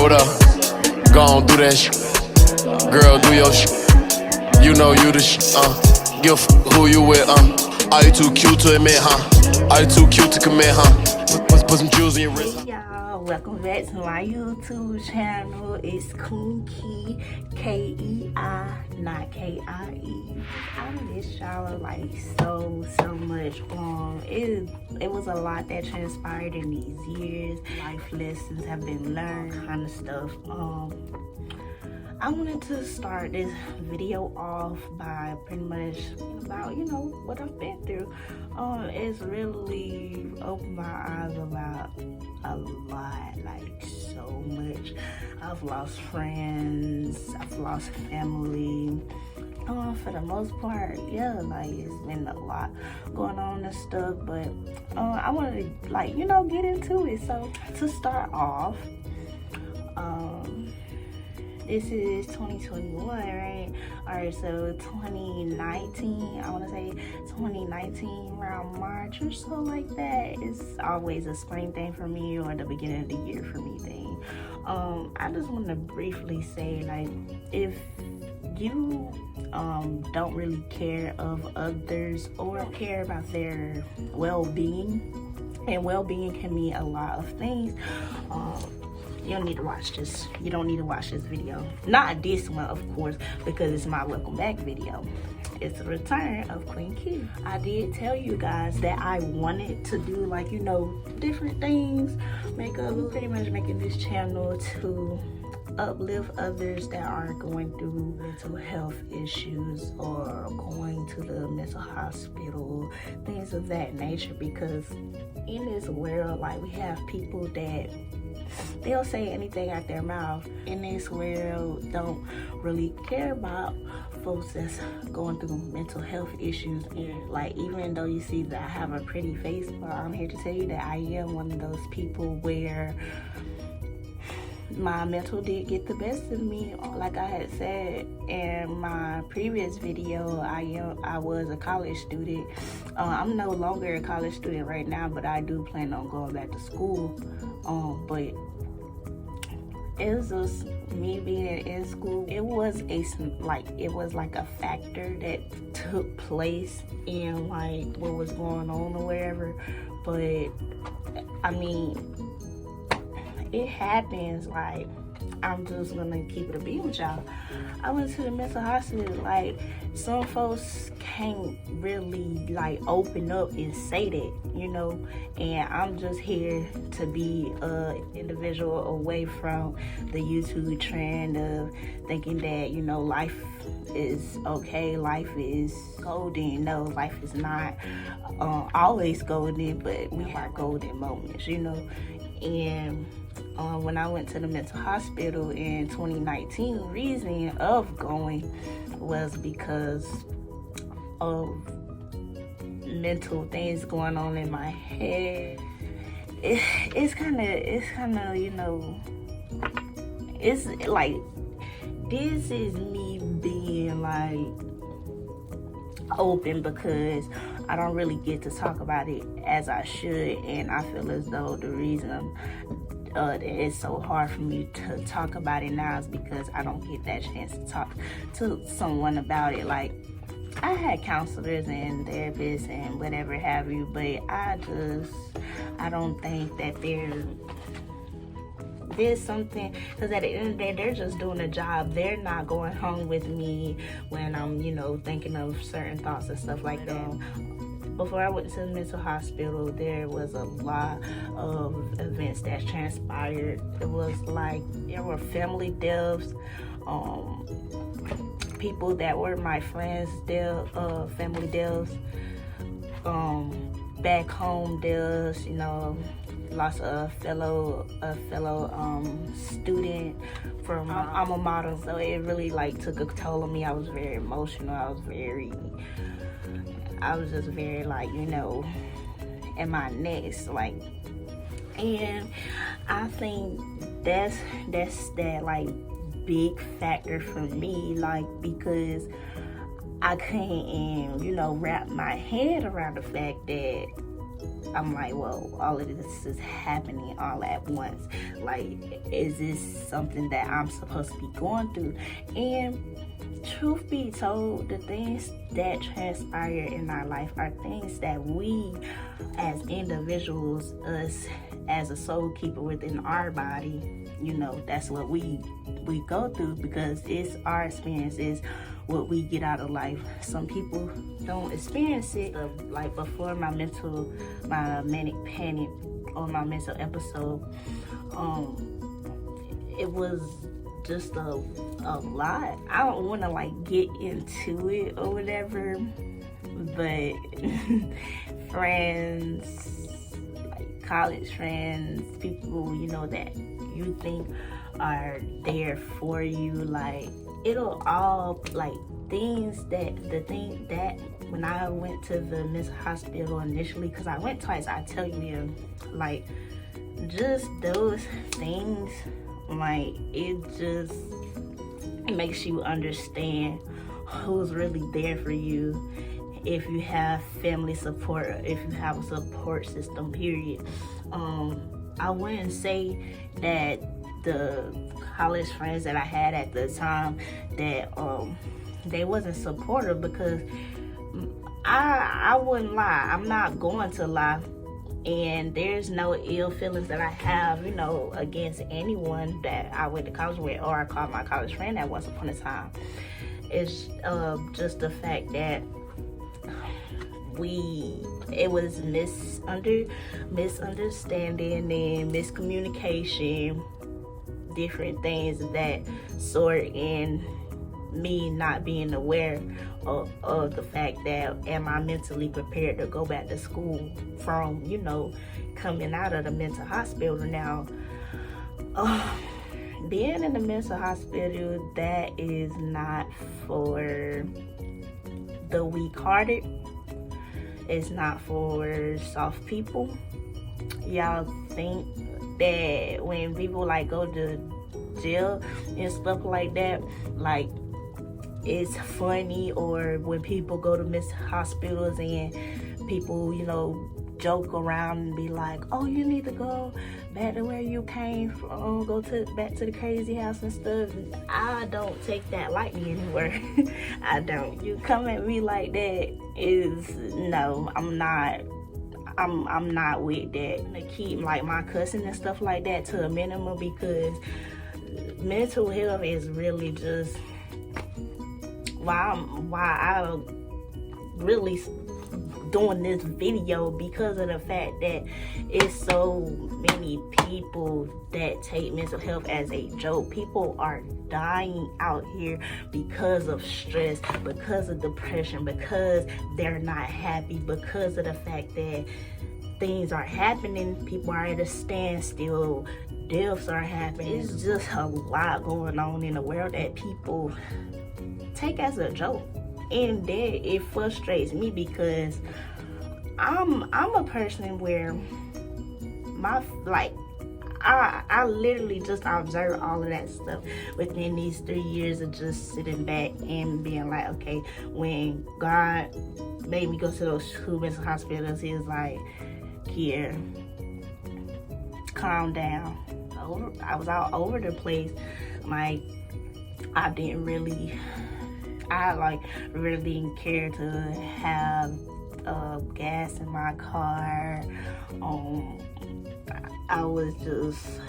Hold up, gon' do that shit. Girl, do your shit. You know you the shit, give a f who you with, Are you too cute to admit, Are you too cute to commit, Put some jewels in your wrist. Hey y'all, welcome back to my YouTube channel. It's Queen Key, K-E-I, not K-I-E. I miss y'all like so much. It was a lot that transpired in these years. Life lessons have been learned, kind of stuff. I wanted to start this video off by pretty much about, you know, what I've been through. It's really opened my eyes about a lot, like so much. I've lost friends, I've lost family. For the most part, yeah, like it's been a lot going on and stuff, but I wanted to, like, you know, get into it. So to start off, this is 2021, right? All right, so 2019, I want to say 2019, around March or so like that. It's always a spring thing for me, or the beginning of the year for me thing. I just want to briefly say, like, if you don't really care of others or care about their well-being, and well-being can mean a lot of things, you don't need to watch this. You don't need to watch this video. Not this one, of course, because it's my welcome back video. It's the return of Queen Key. I did tell you guys that I wanted to do, like, you know, different things. Pretty much making this channel to uplift others that are going through mental health issues or going to the mental hospital, things of that nature, because in this world, like, we have people that they'll say anything out their mouth. In this world, don't really care about folks that's going through mental health issues. And like, even though you see that I have a pretty face, but I'm here to tell you that I am one of those people where my mental did get the best of me. Like I had said in my previous video, I was a college student. I'm no longer a college student right now, but I do plan on going back to school. But it was just me being in school. It was like a factor that took place in like what was going on or whatever. But I mean, it happens. Like, I'm just gonna keep it a beat with y'all. I went to the mental hospital. Like, some folks can't really like open up and say that, you know, and I'm just here to be an individual away from the YouTube trend of thinking that, you know, life is okay, life is golden. No, life is not always golden, but we have golden moments, you know. And when I went to the mental hospital in 2019, reason of going was because of mental things going on in my head. It's kind of, you know, it's like, this is me being like open because I don't really get to talk about it as I should, and I feel as though the reason it's so hard for me to talk about it now is because I don't get that chance to talk to someone about it. Like, I had counselors and therapists and whatever have you, but I don't think that there's something, because at the end of the day, they're just doing a job. They're not going home with me when I'm, you know, thinking of certain thoughts and stuff like that. Before I went to the mental hospital, there was a lot of events that transpired. It was like, there were family deaths, people that were my friends' family deaths, back home deaths, you know, lost a fellow student from my alma mater. So it really like took a toll on me. I was very emotional. I was just very like, you know, in my next, like, and I think that's that like big factor for me, like, because I couldn't, you know, wrap my head around the fact that I'm like, well, all of this is happening all at once. Like, is this something that I'm supposed to be going through? And truth be told, the things that transpire in our life are things that we as individuals, us as a soul keeper within our body, you know, that's what we go through, because it's our experiences, what we get out of life. Some people don't experience it. Like before my manic panic or my mental episode, it was just a lot. I don't want to like get into it or whatever, but friends, like college friends, people, you know, that you think are there for you, like it'll all like things that when I went to the mental hospital initially, because I went twice, I tell you, like just those things, like it makes you understand who's really there for you, if you have family support, if you have a support system, period. I wouldn't say that the college friends that I had at the time that they wasn't supportive, because I wouldn't lie. I'm not going to lie. And there's no ill feelings that I have, you know, against anyone that I went to college with or I called my college friend at once upon a time. It's just the fact that it was misunderstanding and miscommunication, different things of that sort, and me not being aware of the fact that am I mentally prepared to go back to school from, you know, coming out of the mental hospital. Now, being in the mental hospital, that is not for the weak-hearted. It's not for soft people. Y'all think that when people like go to jail and stuff like that, like it's funny, or when people go to mental hospitals and people, you know, joke around and be like, oh, you need to go back to where you came from, back to the crazy house and stuff. I don't take that lightly anywhere. I don't. You come at me like that no, I'm not with that. To keep like my cussing and stuff like that to a minimum, because mental health is really just why I really doing this video, because of the fact that it's so many people that take mental health as a joke. People are dying out here because of stress, because of depression, because they're not happy, because of the fact that things are happening. People are at a standstill. Deaths are happening. It's just a lot going on in the world that people take as a joke, and that it frustrates me, because I'm a person where I literally just observe all of that stuff within these 3 years of just sitting back and being like, okay, when God made me go to those 2 mental hospitals, he was like, here, calm down. I was all over the place. Like, I really didn't care to have gas in my car. I was just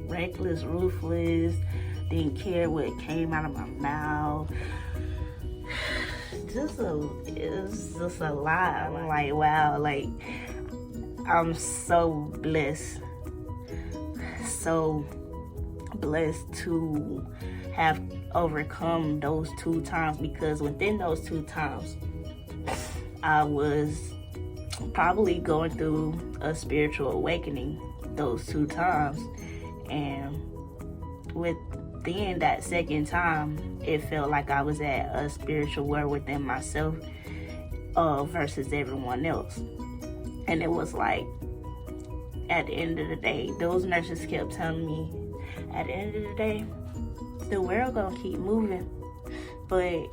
reckless, ruthless, didn't care what came out of my mouth. It's just a lot. I'm like, wow, like I'm so blessed to have overcome those 2 times, because within those 2 times I was probably going through a spiritual awakening those 2 times, and within that second time it felt like I was at a spiritual war within myself versus everyone else. And it was like, at the end of the day, those nurses kept telling me, at the end of the day, the world gonna keep moving, but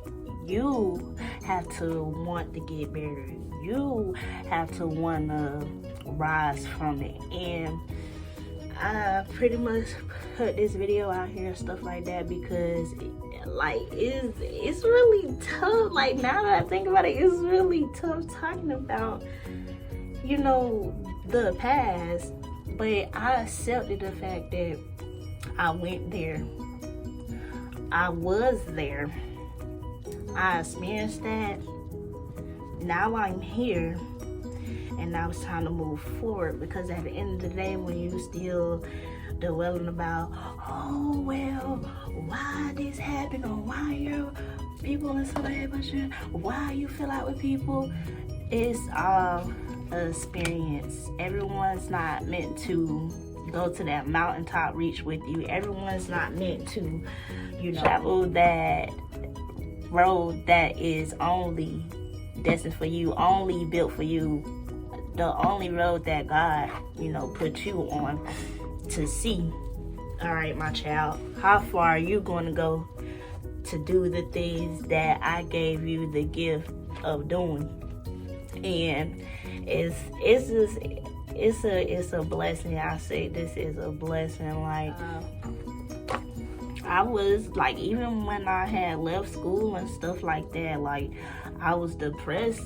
You have to want to get better. You have to want to rise from it. And I pretty much put this video out here and stuff like that because it's really tough. Like, now that I think about it, it's really tough talking about, you know, the past. But I accepted the fact that I went there. I was there. I experienced that. Now I'm here. And now it's time to move forward, because at the end of the day, when you still dwelling about, oh well, why this happened, or why your people and stuff like that, but why you feel out with people, it's all an experience. Everyone's not meant to go to that mountaintop reach with you. Everyone's not meant to, you know, travel that road that is only destined for you, only built for you, the only road that God, you know, put you on to see. All right, my child, how far are you going to go to do the things that I gave you the gift of doing? And it's a blessing. I say this is a blessing. Like, I was like, even when I had left school and stuff like that, like, I was depressed.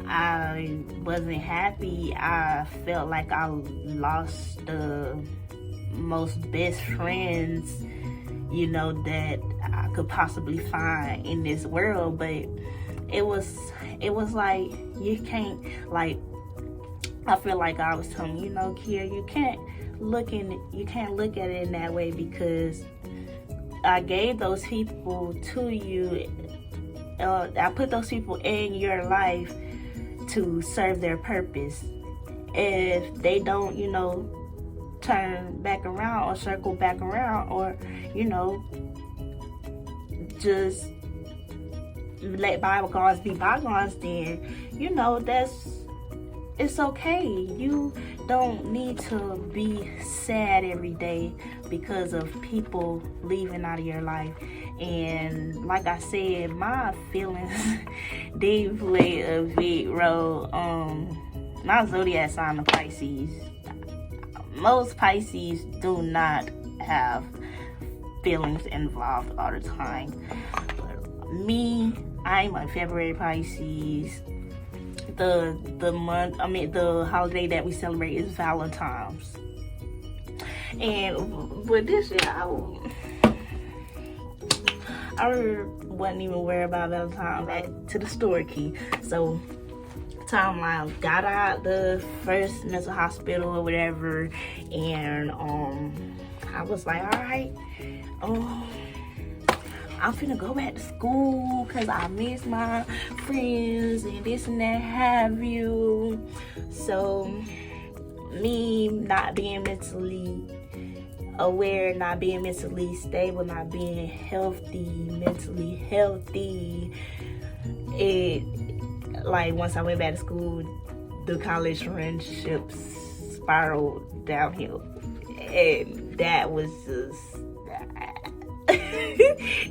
I wasn't happy. I felt like I lost the most best friends, you know, that I could possibly find in this world. But it was like, you can't, like, I feel like I was telling you, know, Kia, you can't look at it in that way, because I gave those people to you. I put those people in your life to serve their purpose. If they don't, you know, turn back around or circle back around, or, you know, just let bygones be bygones, then, you know, it's okay. You don't need to be sad every day because of people leaving out of your life. And like I said, my feelings, they play a big role. My zodiac sign of Pisces. Most Pisces do not have feelings involved all the time. Me, I'm a February Pisces. The holiday that we celebrate is Valentine's. And but this year, I wasn't even worried about Valentine's. Back to the story key. So, timeline, got out the first mental hospital or whatever, and I was like, all right, I'm finna go back to school because I miss my friends and this and that have you. So, me not being mentally aware, not being mentally stable, not being mentally healthy, it, like, once I went back to school, the college friendships spiraled downhill. And that was just,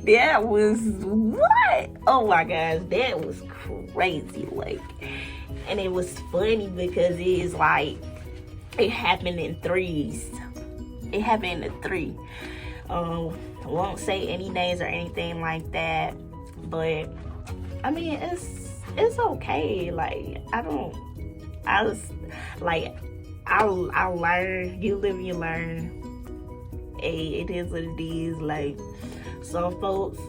that was what? Oh my gosh, that was crazy. Like, and it was funny because it's like, it happened in threes. It happened in 3. I won't say any names or anything like that, but I mean, it's okay. Like, I learn. You live, you learn. Hey, it is what it is. Like, some folks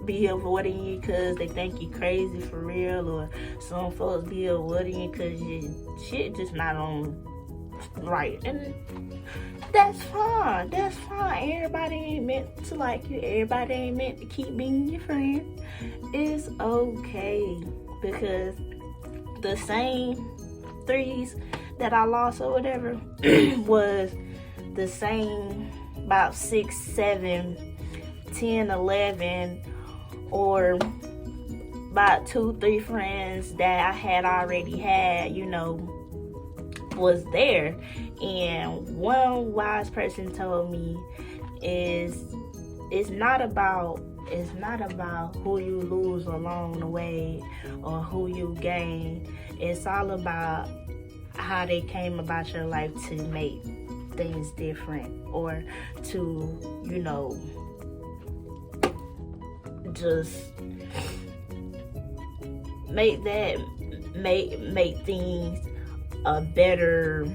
be avoiding you because they think you crazy for real, or some folks be avoiding you because your shit just not on right. And that's fine. That's fine. Everybody ain't meant to like you. Everybody ain't meant to keep being your friend. It's okay, because the same 3s that I lost or whatever was the same about 6, 7, 10, 11, or about 2, 3 friends that I had already had, you know, was there. And one wise person told me it's not about it's not about who you lose along the way or who you gain. It's all about how they came about your life to make things different, or to, you know, just make things a better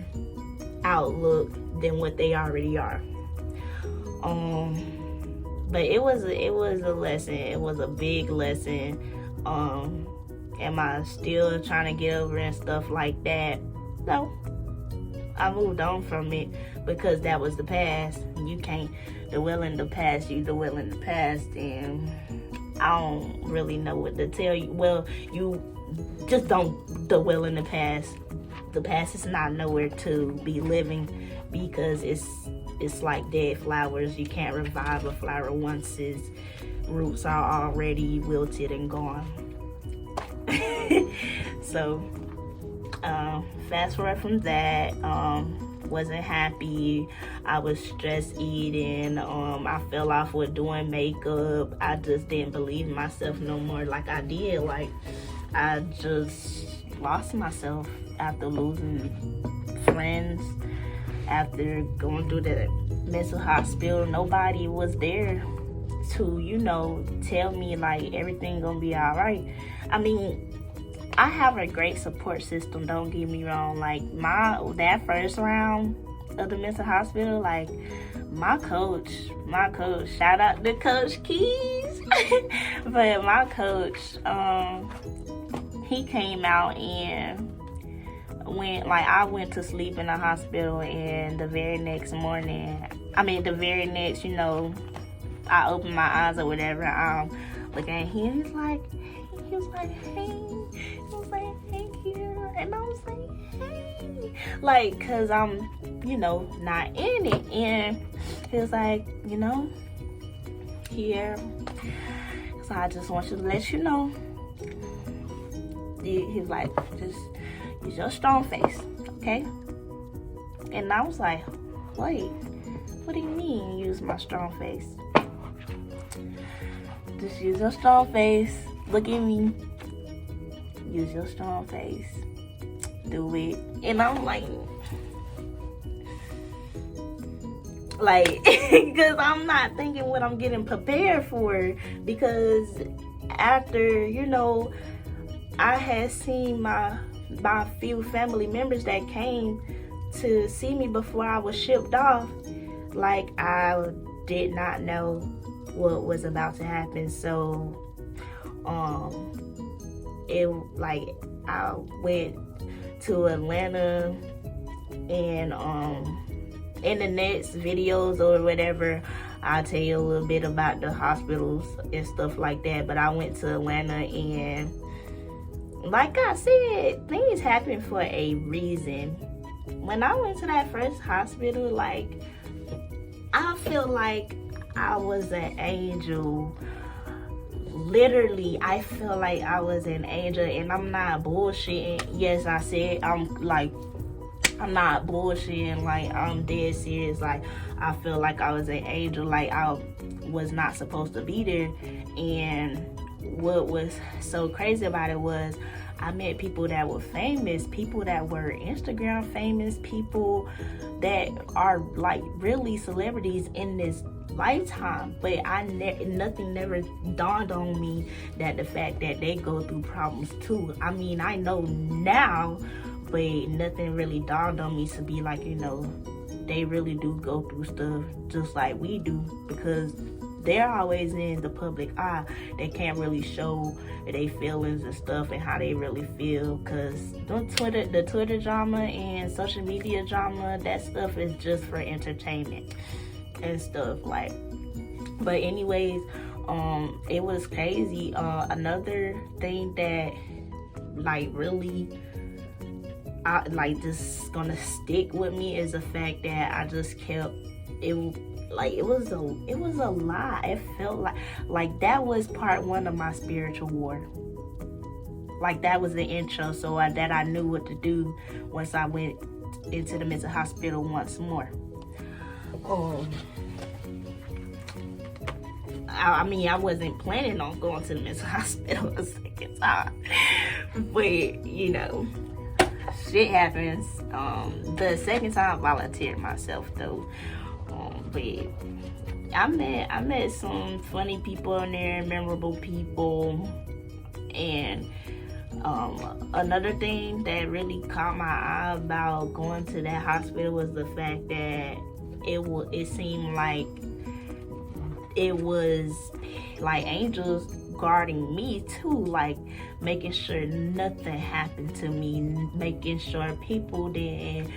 outlook than what they already are. But it was a lesson. It was a big lesson. Am I still trying to get over and stuff like that? No. I moved on from it because that was the past. You can't dwell in the past. You dwell in the past, and I don't really know what to tell you. Well, you just don't dwell in the past. The past is not nowhere to be living, because it's like dead flowers. You can't revive a flower once its roots are already wilted and gone. So fast forward from that, wasn't happy. I was stress eating. I fell off with doing makeup. I just didn't believe in myself no more like I did. Like, I just lost myself after losing friends, after going through the mental hospital. Nobody was there to, you know, tell me like everything gonna be all right. I mean, I have a great support system, don't get me wrong. Like, that first round of the mental hospital, like, my coach, shout out to Coach Keys. But my coach, he came out, and I went to sleep in the hospital, and the very next, you know, I opened my eyes or whatever, looking at him, he was like, hey, thank you. And I was like, hey, like, cause I'm, you know, not in it. And he was like, you know, here, so I just want you to let you know. He's like, just use your strong face, okay? And I was like, wait, what do you mean use my strong face? Just use your strong face. Look at me. Use your strong face. Do it. And I'm like, because I'm not thinking what I'm getting prepared for. Because after, you know, I had seen my few family members that came to see me before I was shipped off, like, I did not know what was about to happen. So I went to Atlanta, and in the next videos or whatever, I'll tell you a little bit about the hospitals and stuff like that. But I went to Atlanta, and like I said, things happen for a reason. When I went to that first hospital, like, I feel like I was an angel. Literally, I feel like I was an angel, and I'm not bullshitting. Yes, I said I'm not bullshitting. Like, I'm dead serious. Like, I feel like I was an angel. Like, I was not supposed to be there. And what was so crazy about it was, I met people that were famous, people that were Instagram famous, people that are like really celebrities in this lifetime. But nothing never dawned on me that the fact that they go through problems too. I mean, I know now, but nothing really dawned on me to be like, you know, they really do go through stuff just like we do, because they're always in the public eye. They can't really show their feelings and stuff and how they really feel, because the Twitter drama and social media drama, that stuff is just for entertainment and stuff. Like, but anyways, it was crazy. Another thing that like really just gonna stick with me is the fact that I just kept it. Like, it was a lot. It felt like that was part one of my spiritual war. Like, that was the intro, so that I knew what to do once I went into the mental I mean, I wasn't planning on going to the mental hospital a second time, but you know, shit happens. The second time I volunteered myself though, but I met some funny people in there, memorable people, and another thing that really caught my eye about going to that hospital was the fact that it seemed like it was like angels guarding me too, like making sure nothing happened to me, making sure people didn't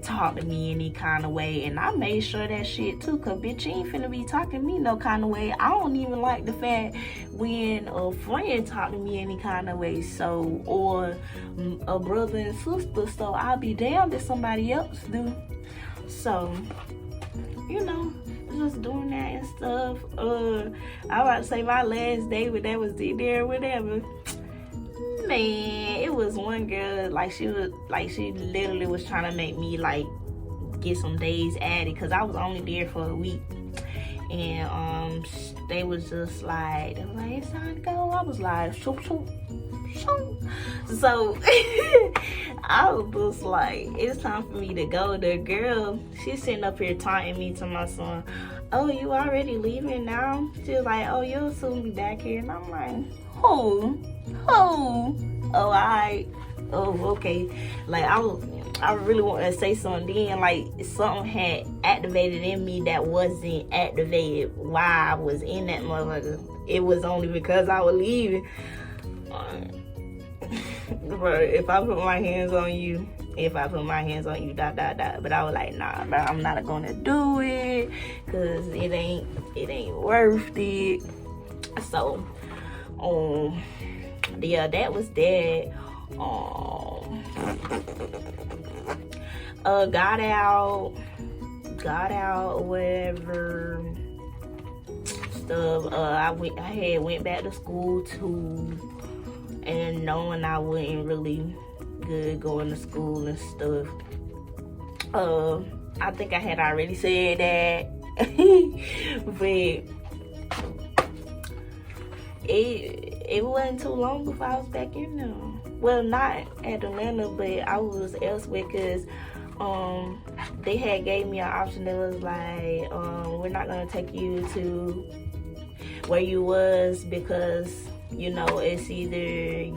talk to me any kind of way. And I made sure that shit too, cause bitch, you ain't finna be talking to me no kind of way. I don't even like the fact when a friend talk to me any kind of way, so, or a brother and sister, so I'll be damned if somebody else do. So, you know, just doing that and stuff. I about to say my last day, but that was in there, whatever. Man, it was one girl, like she literally was trying to make me like get some days added, because I was only there for a week. And they was just like, it's time to go. I was like, shoop, shoop, shoop. So I was just like, it's time for me to go. The girl, she's sitting up here taunting me to my son. Oh, you already leaving now? She was like, oh, you'll soon be back here. And I'm like, oh, alright. Oh, okay. Like, I really wanted to say something then, like something had activated in me that wasn't activated while I was in that motherfucker. It was only because I was leaving. Bro, if I put my hands on you, dot. But I was like, nah, bro, I'm not gonna do it, cause it ain't worth it. So, yeah, that was that. Got out, whatever stuff. I went back to school too, and knowing I wasn't really good going to school and stuff. I think I had already said that, but it wasn't too long before I was back in there. Well, not at Atlanta, but I was elsewhere, because they had gave me an option that was like, we're not gonna take you to where you was, because you know it's either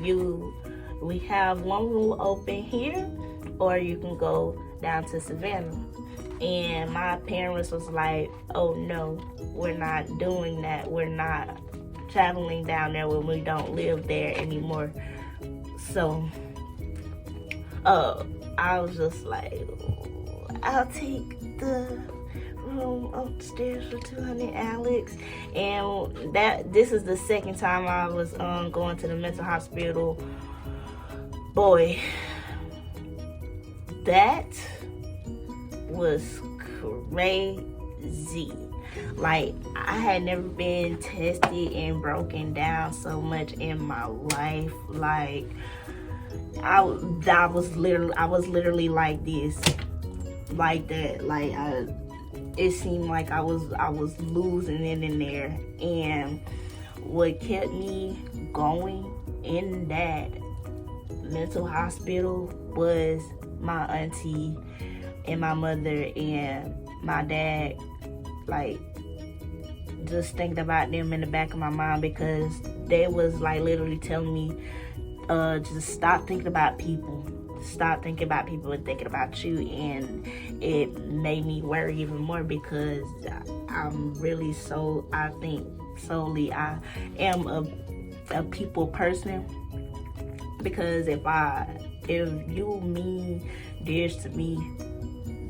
we have one room open here, or you can go down to Savannah. And my parents was like, oh no, we're not doing that. We're not traveling down there when we don't live there anymore. So I was just like, I'll take the room upstairs for $200, Alex. And this is the second time I was going to the mental hospital. Boy, that was crazy. Like, I had never been tested and broken down so much in my life. Like, I was literally like this, like that. Like, it seemed like I was losing it in there. And what kept me going in that mental hospital was my auntie and my mother and my dad. Like, just thinking about them in the back of my mind, because they was like literally telling me, just stop thinking about people and thinking about you. And it made me worry even more, because I'm really I think solely I am a people person. Because if you mean this to me,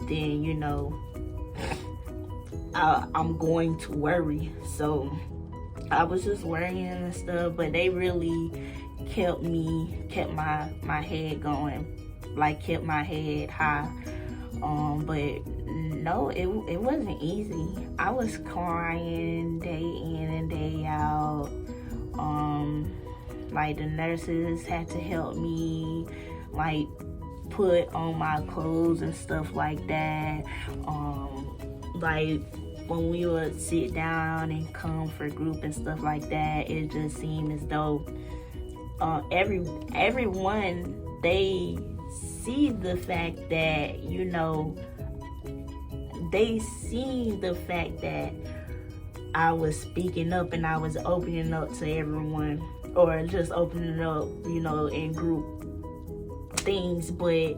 then you know I'm going to worry. So I was just worrying and stuff, but they really kept my head going, like kept my head high. But no, it wasn't easy. I was crying day in and day out. Like, the nurses had to help me, like, put on my clothes and stuff like that. Like, when we would sit down and come for group and stuff like that, it just seemed as though everyone, they see the fact that, you know, they see the fact that I was speaking up and I was opening up to everyone, or just opening up, you know, in group things. But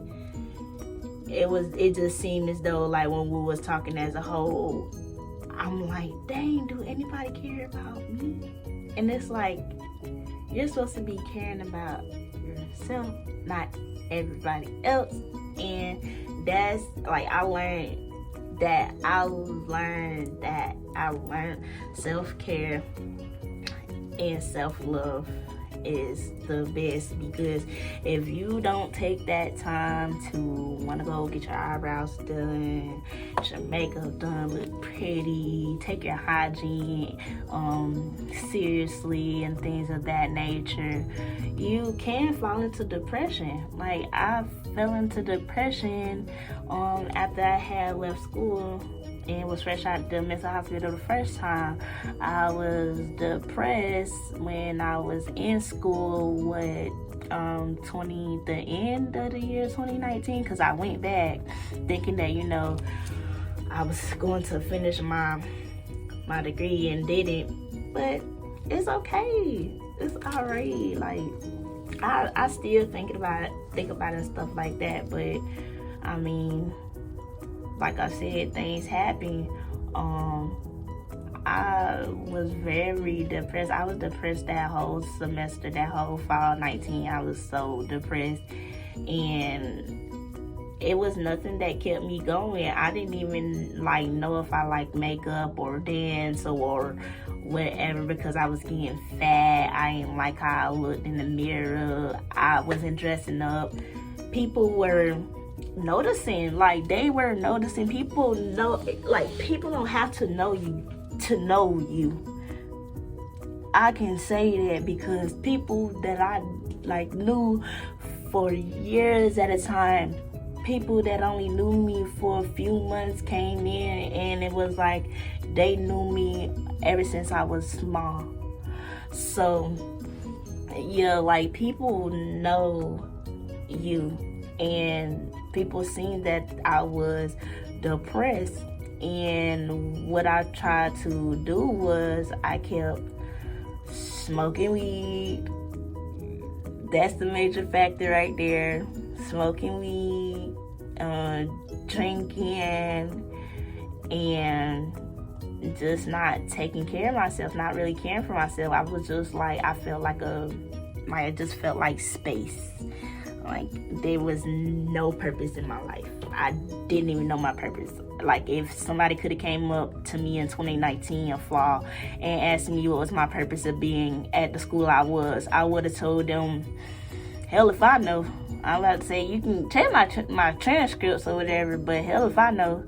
it just seemed as though, like, when we was talking as a whole, I'm like, dang, do anybody care about me? And it's like, you're supposed to be caring about yourself, not everybody else. And that's like, I learned self-care and self-love is the best, because if you don't take that time to want to go get your eyebrows done, your makeup done, look pretty, take your hygiene seriously and things of that nature, you can fall into depression. Like, I fell into depression after I had left school and was fresh out of the mental hospital the first time. I was depressed when I was in school, the end of the year 2019, because I went back thinking that, you know, I was going to finish my degree and didn't. But it's okay. It's alright. Like, I still think about it and stuff like that. But I mean, like I said, things happen. I was very depressed. I was depressed that whole semester, that whole fall 19. I was so depressed, and it was nothing that kept me going. I didn't even like know if I like makeup or dance or whatever, because I was getting fat. I didn't like how I looked in the mirror. I wasn't dressing up. People were noticing, like, they were noticing. People know, like, people don't have to know you to know you. I can say that because people that I like knew for years at a time, people that only knew me for a few months came in, and it was like they knew me ever since I was small. So yeah, like, people know you, and people seen that I was depressed. And what I tried to do was I kept smoking weed. That's the major factor right there. Smoking weed, drinking, and just not taking care of myself, not really caring for myself. I was just like, I just felt like space. Like, there was no purpose in my life. I didn't even know my purpose. Like, if somebody could have came up to me in 2019 in fall and asked me what was my purpose of being at the school I would have told them, hell if I know. I'm about to say, you can check my transcripts or whatever, but hell if I know.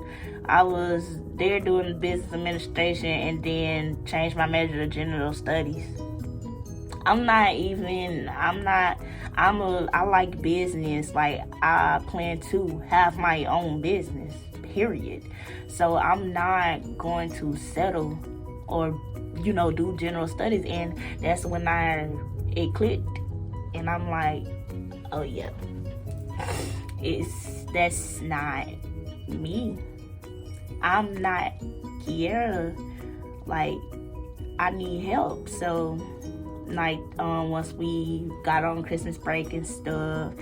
I was there doing business administration and then changed my major to general studies. I like business. Like, I plan to have my own business, period. So I'm not going to settle or, you know, do general studies. And that's when it clicked. And I'm like, oh yeah, that's not me. I'm not here. Like, I need help. So, like, once we got on Christmas break and stuff,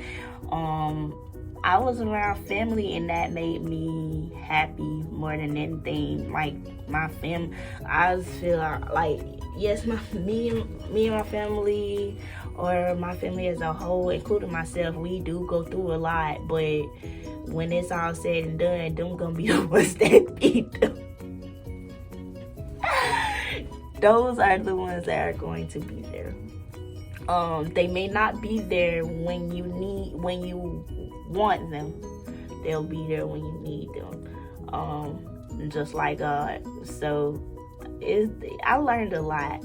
I was around family, and that made me happy more than anything. Like, my family, I just feel like, yes, me and my family, or my family as a whole, including myself, we do go through a lot, but when it's all said and done, them gonna be the ones that beat them. Those are the ones that are going to be there. They may not be there when you want them. They'll be there when you need them. Just like God. So I learned a lot.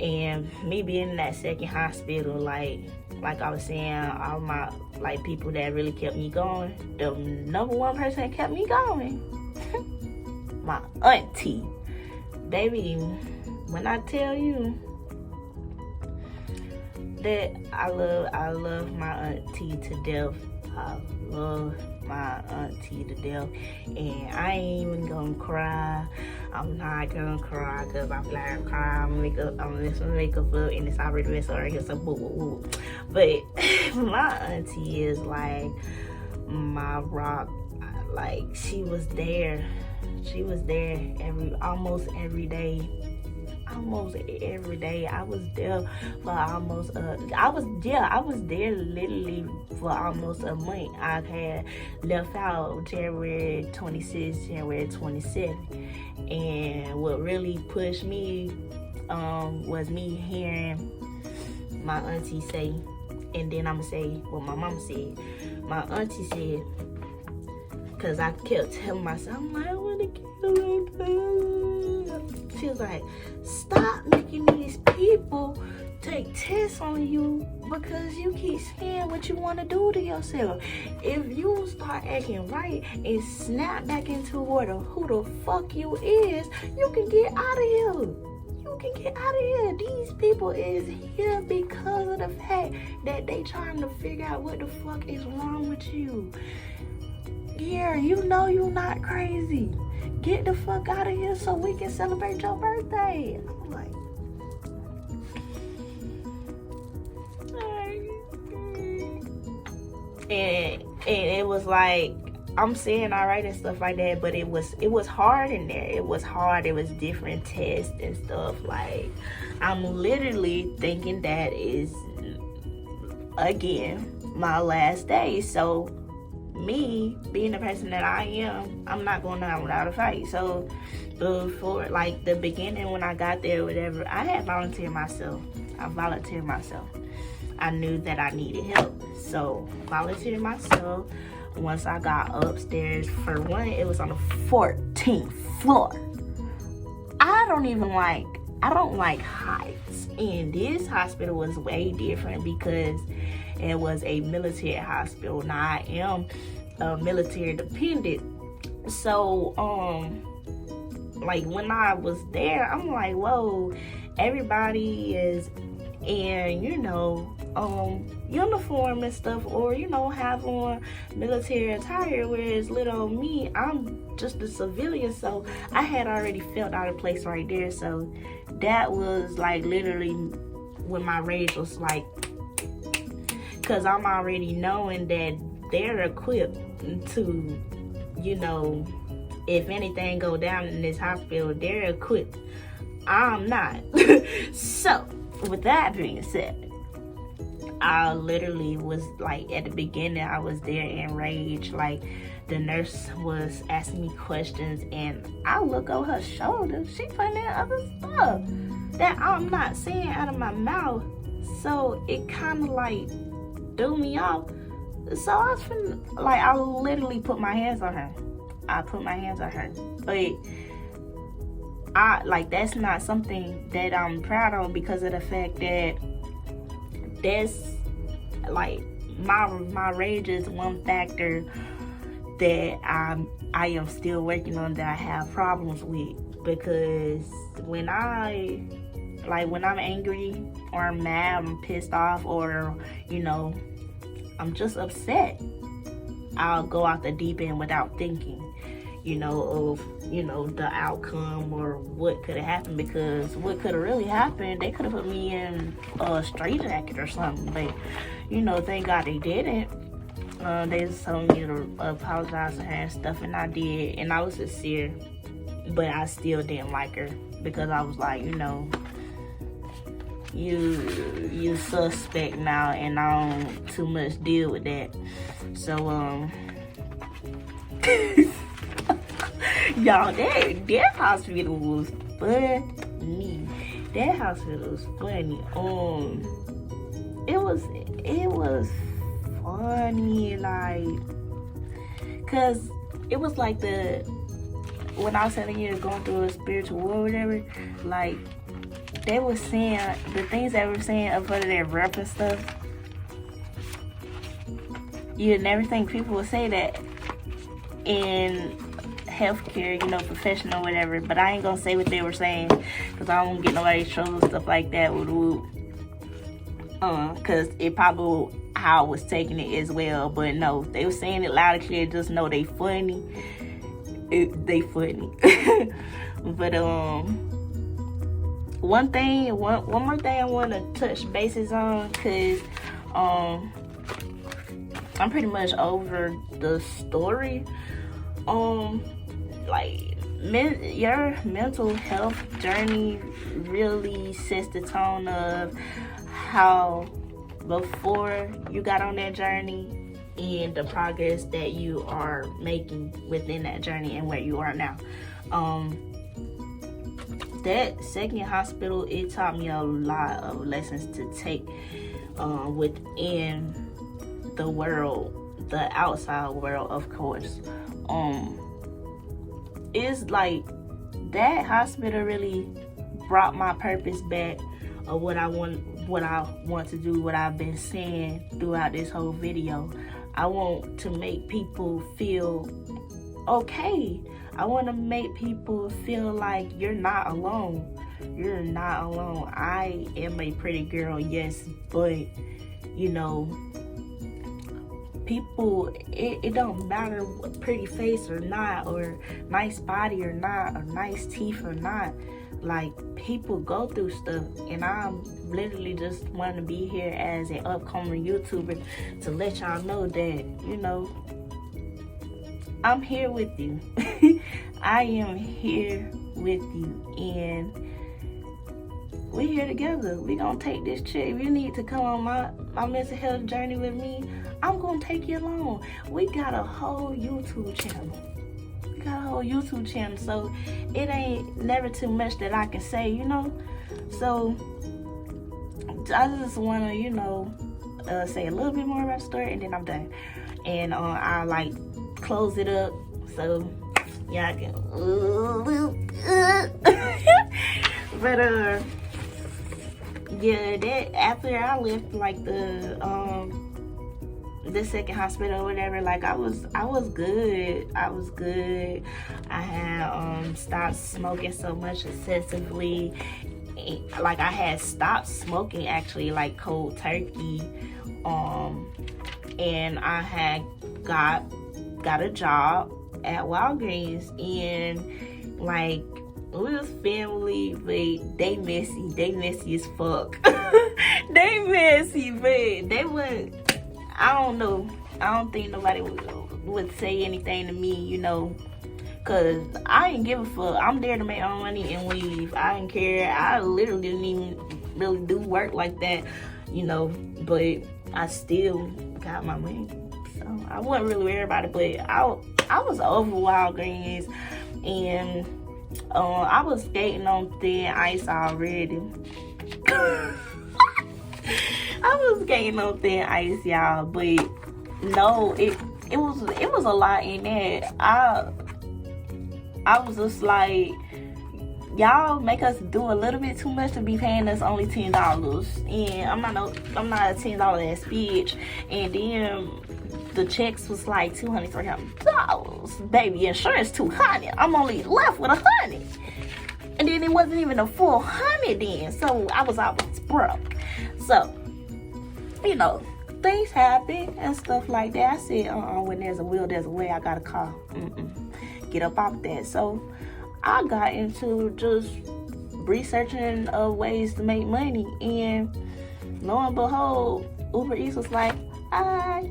And me being in that second hospital, like I was saying, all my people that really kept me going, the number one person that kept me going my auntie. Baby, when I tell you that I love my auntie to death. I love my auntie to death, and I ain't even gonna cry. I'm not gonna cry because I feel like I'm crying. I'm mess my makeup up, and it's already messed up right here, so boo boo boo. But my auntie is like my rock. Like, she was there almost every day. I was there for almost I was there literally for almost a month. I had left out January 26th, January 27th, and what really pushed me was me hearing my auntie say, and then I'm gonna say what my mama said. My auntie said, because I kept telling myself, I'm like, I want to kill her. She was like, stop making these people take tests on you because you keep saying what you want to do to yourself. If you start acting right and snap back into who the fuck you is, you can get out of here. These people is here because of the fact that they trying to figure out what the fuck is wrong with you. Yeah, you know you not crazy. Get the fuck out of here so we can celebrate your birthday. I'm like, and it was like, I'm saying all right and stuff like that, but it was hard in there. It was hard. It was different tests and stuff. Like, I'm literally thinking that is again my last day. So me being the person that I am, I'm not going down without a fight. So before, like, the beginning when I got there, whatever, I had volunteered myself. I knew that I needed help, so volunteered myself. Once I got upstairs, for one, it was on the 14th floor. I don't like heights, and this hospital was way different because it was a military hospital. Now, I am military dependent, so like, when I was there, I'm like, whoa, everybody is in, uniform and stuff, or have on military attire, whereas little me, I'm just a civilian. So I had already felt out of place right there. So that was like literally when my rage was like, because I'm already knowing that they're equipped to, if anything go down in this hospital, they're equipped. I'm not. So with that being said, I literally was like, at the beginning, I was there in rage. Like, the nurse was asking me questions, and I look over her shoulder. She putting in other stuff that I'm not saying out of my mouth. So it kind of like threw me off. So I was I literally put my hands on her. But that's not something that I'm proud of, because of the fact that that's like my rage is one factor that I am still working on, that I have problems with. Because when I'm angry or I'm mad, I'm pissed off, or I'm just upset, I'll go out the deep end without thinking of the outcome or what could have happened. Because what could have really happened, they could have put me in a straitjacket or something. But thank God they didn't. They just told me to apologize to her and stuff, and I did, and I was sincere. But I still didn't like her, because I was like, you suspect now, and I don't too much deal with that. So y'all, that hospital was funny. That hospital was funny. It was funny, like, cause it was like when I was telling you going through a spiritual war or whatever, like, they were saying the things they were saying up under their breath and stuff. You'd never think people would say that in healthcare, you know, professional, whatever. But I ain't gonna say what they were saying because I don't get nobody in trouble, stuff like that. Because it probably how I was taking it as well. But no, they were saying it loud and clear. Just know they funny. They funny. But one more thing I want to touch bases on, because I'm pretty much over the story. Like, your mental health journey really sets the tone of how before you got on that journey and the progress that you are making within that journey and where you are now. That second hospital, it taught me a lot of lessons to take within the world, the outside world, of course. It's like that hospital really brought my purpose back of what I want to do, what I've been saying throughout this whole video. I want to make people feel okay. I want to make people feel like you're not alone. You're not alone. I am a pretty girl, yes, but you know, people, it don't matter what pretty face or not, or nice body or not, or nice teeth or not. Like, people go through stuff, and I'm literally just want to be here as an upcoming YouTuber to let y'all know that, you know, I'm here with you. I am here with you, and we're here together. We're gonna take this trip. If you need to come on my mental health journey with me, I'm gonna take you along. We got a whole YouTube channel. So it ain't never too much that I can say, you know. So I just wanna, you know, say a little bit more about the story, and then I'm done. And I'll like close it up so y'all can but yeah, that after I left like the second hospital or whatever, like I was good. I had stopped smoking so much excessively. Like, I had stopped smoking actually, like cold turkey. And I had got a job at Walgreens, and like, we was family, but they messy as fuck. They messy, but they would, I don't know, I don't think nobody would say anything to me, you know, cause I didn't give a fuck. I'm there to make my money and leave. I didn't care. I literally didn't even really do work like that, you know, but I still got my money. So I wasn't really worried about it, but I was over Walgreens, and I was skating on thin ice already. I was skating on thin ice, y'all, but no, it was a lot in that. I was just like, y'all make us do a little bit too much to be paying us only $10, and I'm not a $10 ass bitch. And then the checks was like $200, $300. Baby, insurance $200. I'm only left with $100, and then it wasn't even a full $100 then. So I was almost broke. So, you know, things happen and stuff like that. I said, when there's a will, there's a way. I gotta call. Get up off that. So I got into just researching ways to make money, and lo and behold, Uber Eats was like, hi.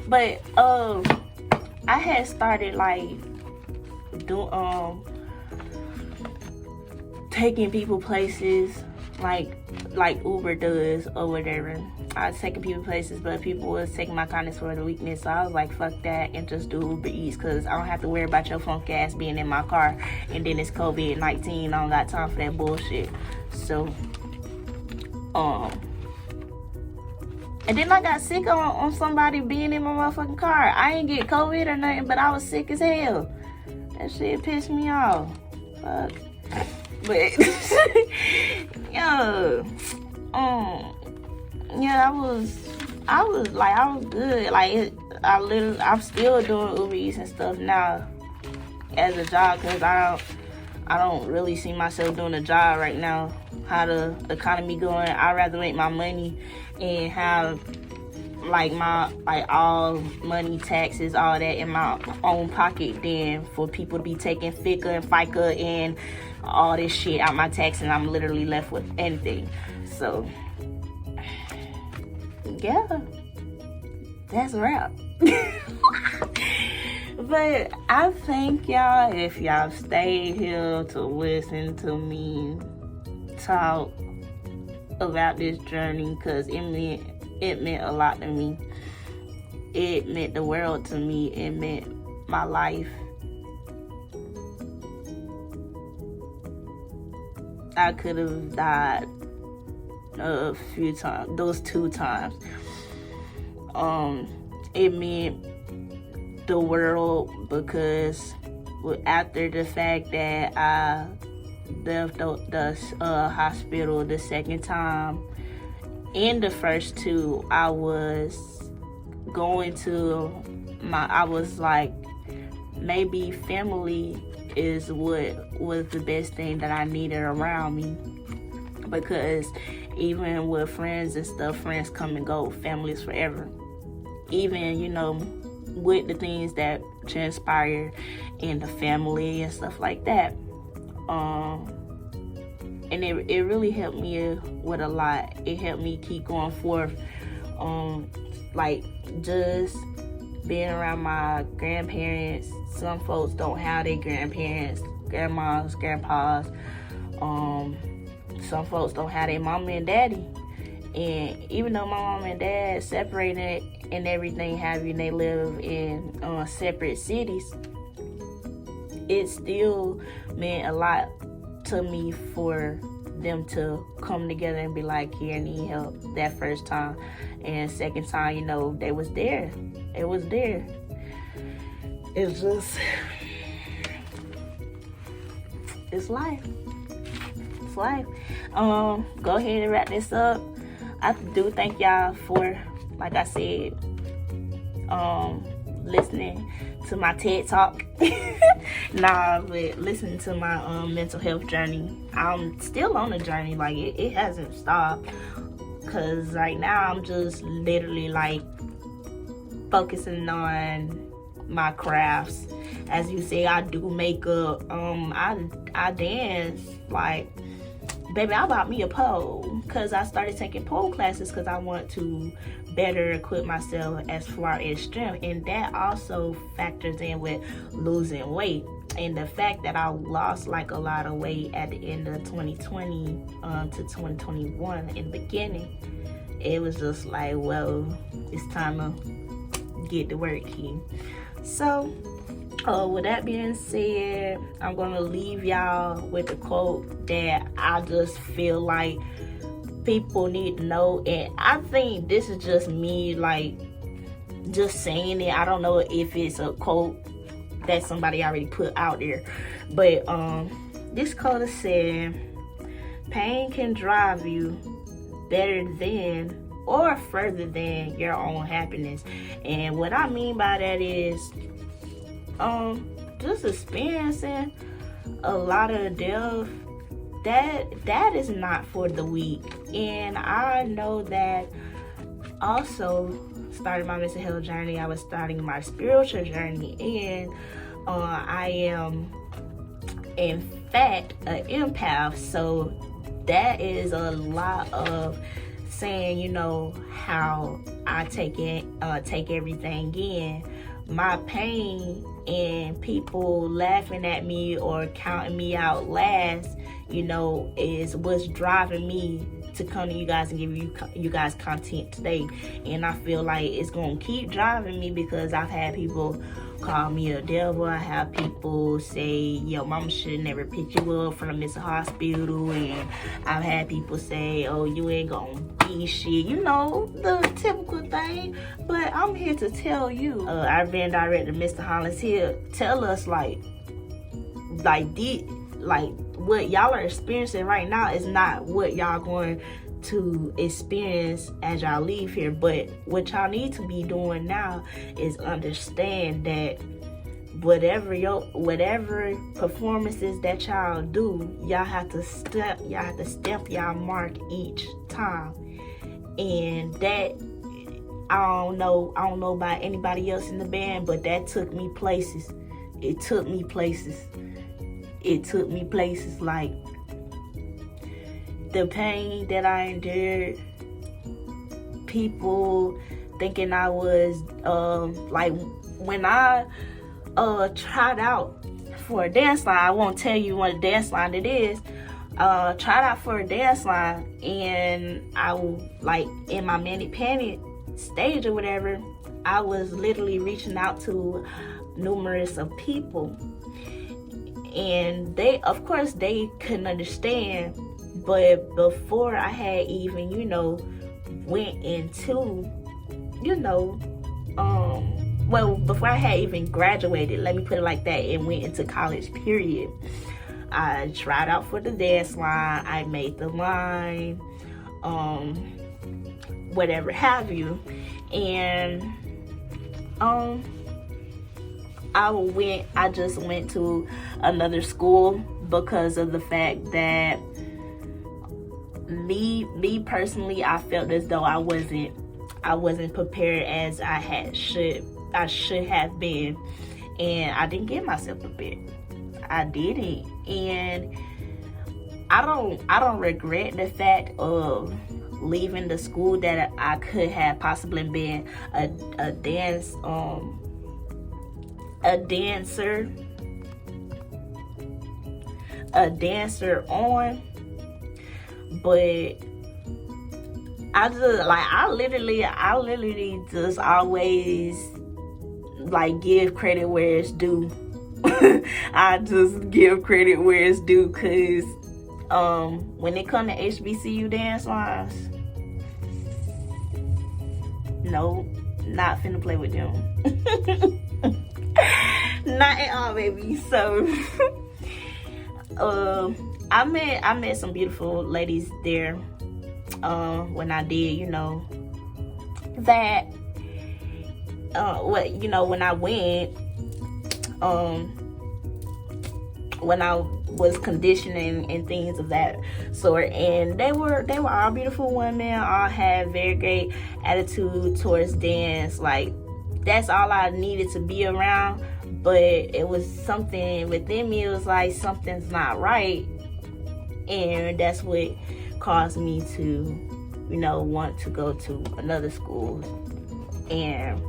But I had started like doing taking people places like Uber does or whatever. I was taking people places, but people was taking my kindness for the weakness. So I was like, fuck that, and just do Uber Eats, because I don't have to worry about your funk ass being in my car, and then it's COVID-19. I don't got time for that bullshit. So and then I got sick on somebody being in my motherfucking car. I ain't get COVID or nothing, but I was sick as hell. That shit pissed me off. Fuck. But yeah, I was good. Like, I'm still doing Uber Eats and stuff now as a job, because I don't really see myself doing a job right now. How the economy going, I'd rather make my money and have like all money, taxes, all that in my own pocket than for people to be taking FICA and FICA and all this shit out my tax, and I'm literally left with anything. So yeah, that's a wrap. But I thank y'all if y'all stayed here to listen to me talk about this journey, because it meant a lot to me. It meant the world to me. It meant my life. I could have died a few times, those 2 times. It meant the world, because after the fact that I left the hospital the second time, in the first 2, I was going to I was like, maybe family is what was the best thing that I needed around me, because even with friends and stuff, friends come and go, family is forever. Even, you know, with the things that transpire in the family and stuff like that. And it really helped me with a lot. It helped me keep going forth. Like just being around my grandparents. Some folks don't have their grandparents, grandmas, grandpas. Some folks don't have their mama and daddy. And even though my mom and dad separated and everything have you, they live in separate cities, it still meant a lot to me for them to come together and be like, here, I need help, that first time. And second time, you know, they was there. It was there. It's just, it's life. It's life. Go ahead and wrap this up. I do thank y'all for, like I said, listening to my TED Talk. But listening to my mental health journey. I'm still on the journey. Like, it hasn't stopped. Because right now I'm just literally like focusing on my crafts. As you say, I do makeup. I dance. Like, baby, I bought me a pole because I started taking pole classes because I want to better equip myself as far as strength. And that also factors in with losing weight. And the fact that I lost like a lot of weight at the end of 2020 to 2021 in the beginning, it was just like, well, it's time to get to work here. So, with that being said, I'm going to leave y'all with a quote that I just feel like people need to know. And I think this is just me, like, just saying it. I don't know if it's a quote that somebody already put out there. But this quote said, pain can drive you better than or further than your own happiness. And what I mean by that is just experiencing a lot of death, that is not for the weak. And I know that also starting my mental health journey, I was starting my spiritual journey, and I am in fact an empath. So that is a lot of saying, you know, how I take everything in. My pain and people laughing at me or counting me out last, you know, is what's driving me to come to you guys and give you guys content today. And I feel like it's gonna keep driving me because I've had people call me a devil. I have people say, yo, mama should never pick you up from the mental hospital. And I've had people say, oh, you ain't gonna be shit, you know, the typical thing. But I'm here to tell you, our band director, Mr. Hollins here, tell us like what y'all are experiencing right now is not what y'all going to experience as y'all leave here. But what y'all need to be doing now is understand that whatever performances that y'all do, y'all have to stamp y'all mark each time. And that, I don't know about anybody else in the band, but that took me places. It took me places. Like the pain that I endured, people thinking I was like, when I tried out for a dance line, I won't tell you what dance line it is. Tried out for a dance line, and I was like in my Manic Panic stage or whatever, I was literally reaching out to numerous of people, and they, of course, they couldn't understand. But before I had even, went into, before I had even graduated, let me put it like that, and went into college, period, I tried out for the dance line, I made the line, whatever have you, and I just went to another school because of the fact that me personally, I felt as though I wasn't prepared as I should have been, and I didn't get myself prepared. I didn't, and I don't regret the fact of leaving the school that I could have possibly been a dancer on. But I literally just always like give credit where it's due. I just give credit where it's due, cause when it comes to HBCU dance lines, no, not finna play with them. Not at all, baby. So I met some beautiful ladies there when I did, that when I went, when I was conditioning and things of that sort, and they were all beautiful women, all had very great attitude towards dance. Like, that's all I needed to be around. But it was something within me, it was like, something's not right, and that's what caused me to want to go to another school. And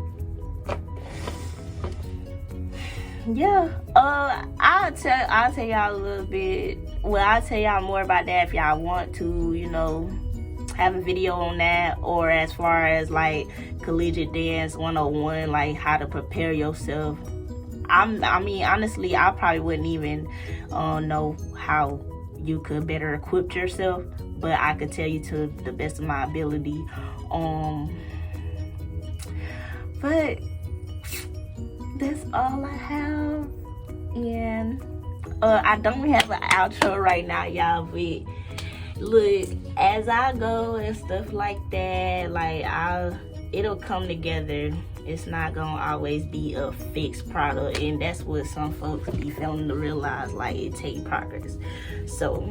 yeah, I'll tell y'all a little bit. Well, I'll tell y'all more about that if y'all want to, have a video on that, or as far as like collegiate dance 101, like how to prepare yourself. I mean, honestly, I probably wouldn't even know how you could better equip yourself, but I could tell you to the best of my ability. But that's all I have, and I don't have an outro right now, y'all, but look, as I go and stuff like that, like it'll come together. It's not gonna always be a fixed product, and that's what some folks be failing to realize, like, it takes progress. So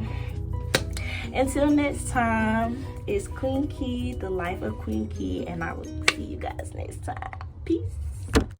until next time, it's Queen Key, the life of Queen Key, and I will see you guys next time. Peace.